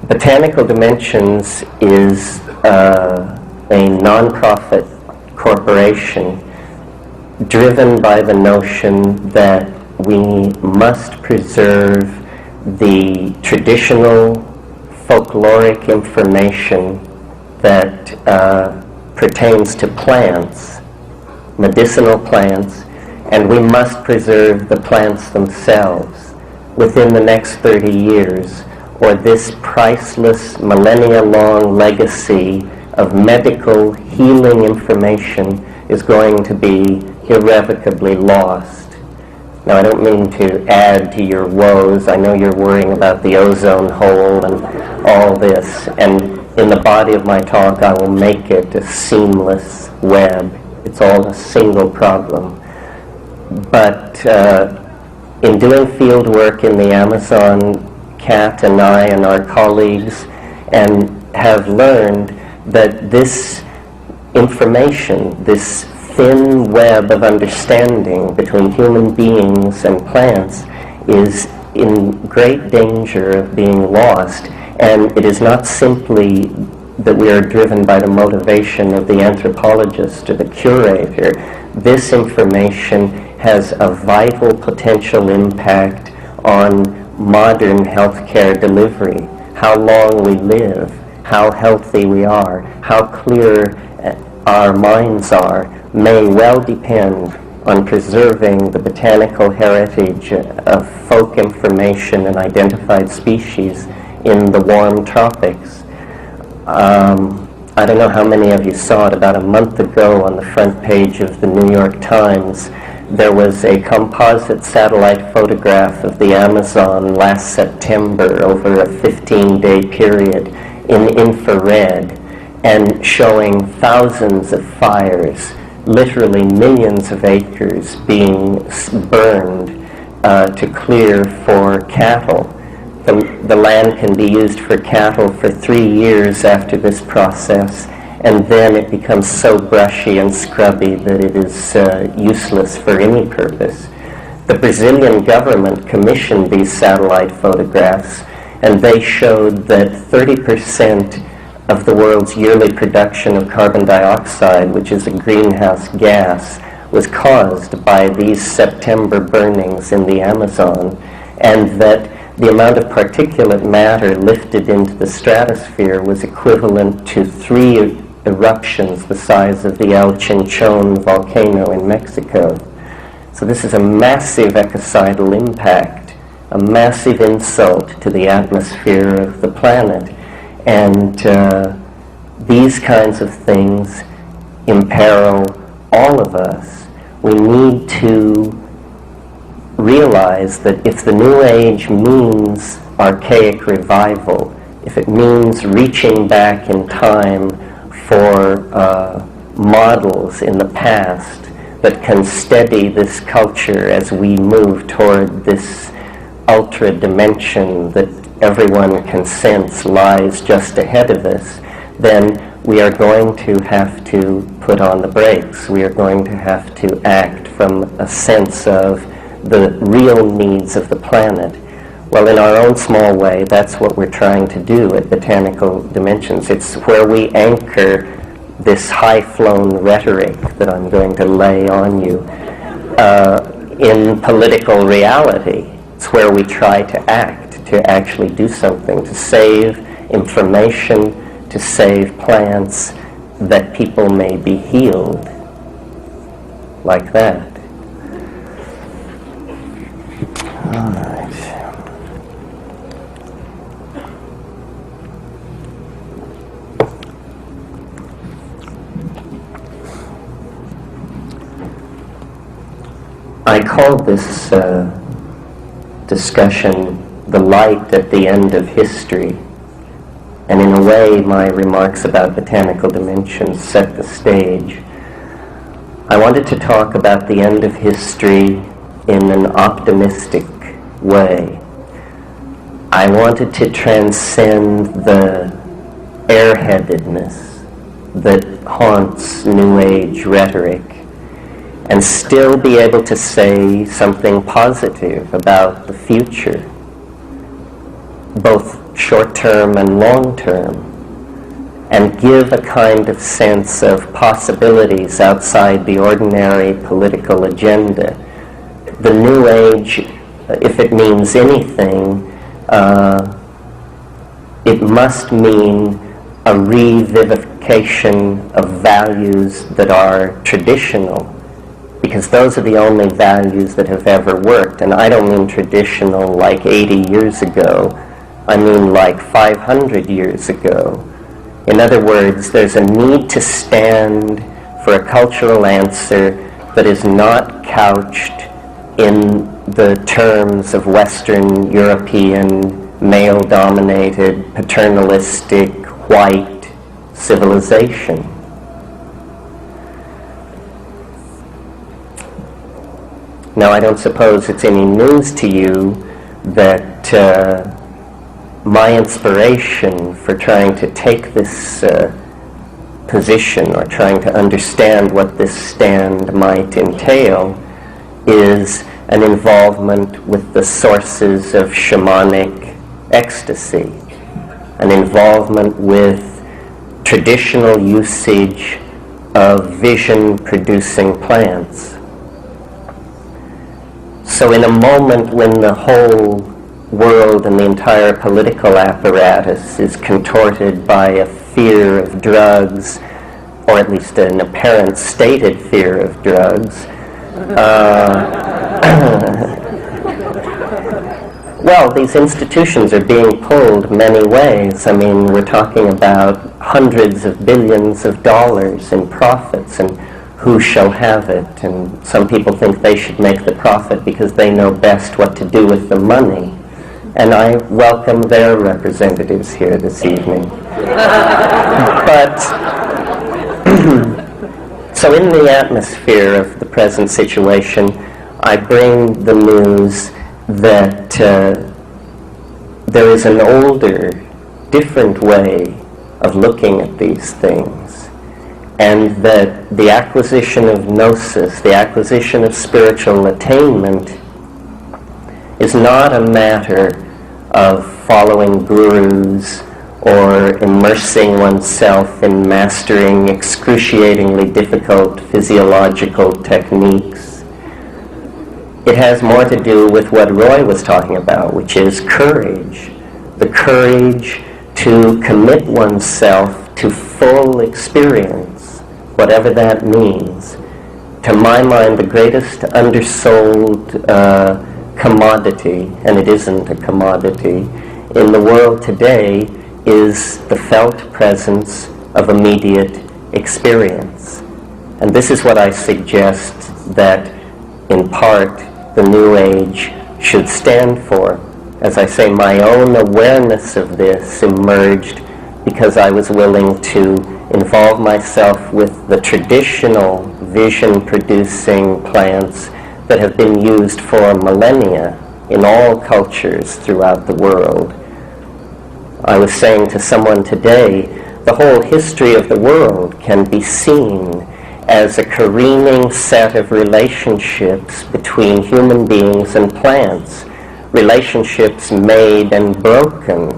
Botanical Dimensions is a non-profit corporation driven by the notion that we must preserve the traditional folkloric information that pertains to plants, medicinal plants, and we must preserve the plants themselves within the next 30 years, or this priceless millennia-long legacy of medical healing information is going to be irrevocably lost. Now, I don't mean to add to your woes. I know you're worrying about the ozone hole and all this, and in the body of my talk I will make it a seamless web. It's all a single problem. But in doing field work in the Amazon, Kat and I and our colleagues and have learned that this information, this thin web of understanding between human beings and plants is in great danger of being lost. And it is not simply that we are driven by the motivation of the anthropologist or the curator. This information has a vital potential impact on modern healthcare delivery, how long we live, how healthy we are, how clear our minds are, may well depend on preserving the botanical heritage of folk information and identified species in the warm tropics. I don't know how many of you saw it. About a month ago on the front page of the New York Times, there was a composite satellite photograph of the Amazon last September over a 15-day period in infrared, and showing thousands of fires, literally millions of acres being burned to clear for cattle. The land can be used for cattle for 3 years after this process, and then it becomes so brushy and scrubby that it is useless for any purpose. The Brazilian government commissioned these satellite photographs, and they showed that 30% of the world's yearly production of carbon dioxide, which is a greenhouse gas, was caused by these September burnings in the Amazon, and that the amount of particulate matter lifted into the stratosphere was equivalent to 3 eruptions the size of the El Chinchon volcano in Mexico. So this is a massive ecocidal impact, a massive insult to the atmosphere of the planet. And these kinds of things imperil all of us. We need to realize that if the New Age means archaic revival, if it means reaching back in time for models in the past that can steady this culture as we move toward this ultra dimension that everyone can sense lies just ahead of us, then we are going to have to put on the brakes. We are going to have to act from a sense of the real needs of the planet. Well, in our own small way, that's what we're trying to do at Botanical Dimensions. It's where we anchor this high-flown rhetoric that I'm going to lay on you in political reality. It's where we try to act, to actually do something, to save information, to save plants, that people may be healed. Like that. All right. I call this discussion the light at the end of history, and in a way my remarks about Botanical Dimensions set the stage. I wanted to talk about the end of history in an optimistic way. I wanted to transcend the airheadedness that haunts New Age rhetoric and still be able to say something positive about the future, both short-term and long-term, and give a kind of sense of possibilities outside the ordinary political agenda. The New Age, if it means anything, it must mean a revivification of values that are traditional, because those are the only values that have ever worked. And I don't mean traditional like 80 years ago. I mean like 500 years ago. In other words, there's a need to stand for a cultural answer that is not couched in the terms of Western European, male-dominated, paternalistic, white civilization. Now, I don't suppose it's any news to you that my inspiration for trying to take this position, or trying to understand what this stand might entail, is an involvement with the sources of shamanic ecstasy, an involvement with traditional usage of vision-producing plants. So in a moment when the whole world and the entire political apparatus is contorted by a fear of drugs, or at least an apparent stated fear of drugs, well, these institutions are being pulled many ways. I mean, we're talking about hundreds of billions of dollars in profits, and who shall have it? And some people think they should make the profit because they know best what to do with the money. And I welcome their representatives here this evening. But, so in the atmosphere of the present situation, I bring the news that there is an older, different way of looking at these things, and that the acquisition of gnosis, the acquisition of spiritual attainment, is not a matter of following gurus or immersing oneself in mastering excruciatingly difficult physiological techniques. It has more to do with what Roy was talking about, which is courage. The courage to commit oneself to full experience, whatever that means. To my mind, the greatest undersold commodity, and it isn't a commodity, in the world today is the felt presence of immediate experience. And this is what I suggest that, in part, the New Age should stand for. As I say, my own awareness of this emerged because I was willing to involve myself with the traditional vision-producing plants that have been used for millennia in all cultures throughout the world. I was saying to someone today, the whole history of the world can be seen as a careening set of relationships between human beings and plants, relationships made and broken,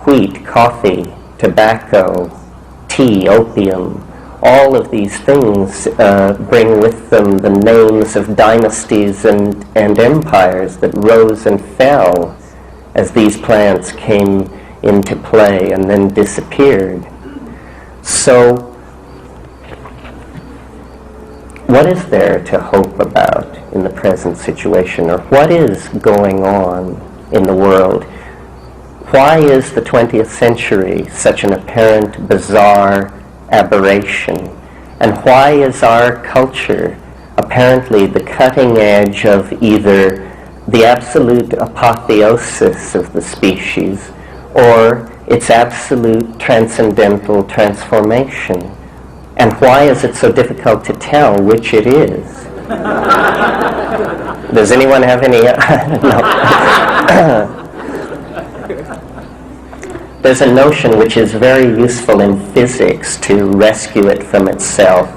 wheat, coffee, tobacco, tea, opium. All of these things bring with them the names of dynasties and empires that rose and fell as these plants came into play and then disappeared. So, what is there to hope about in the present situation, or what is going on in the world? Why is the 20th century such an apparent bizarre aberration? And why is our culture apparently the cutting edge of either the absolute apotheosis of the species or its absolute transcendental transformation? And why is it so difficult to tell which it is? Does anyone have any? No. There's a notion which is very useful in physics to rescue it from itself,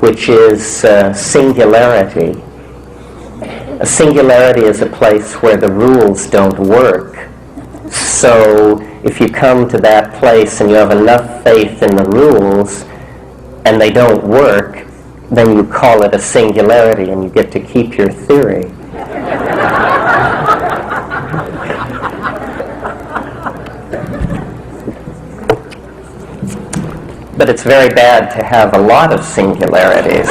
which is singularity. A singularity is a place where the rules don't work. So So if you come to that place and you have enough faith in the rules and they don't work, then you call it a singularity and you get to keep your theory. But it's very bad to have a lot of singularities.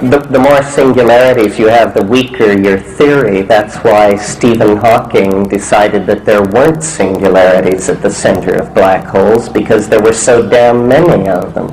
The more singularities you have, the weaker your theory. That's why Stephen Hawking decided that there weren't singularities at the center of black holes, because there were so damn many of them.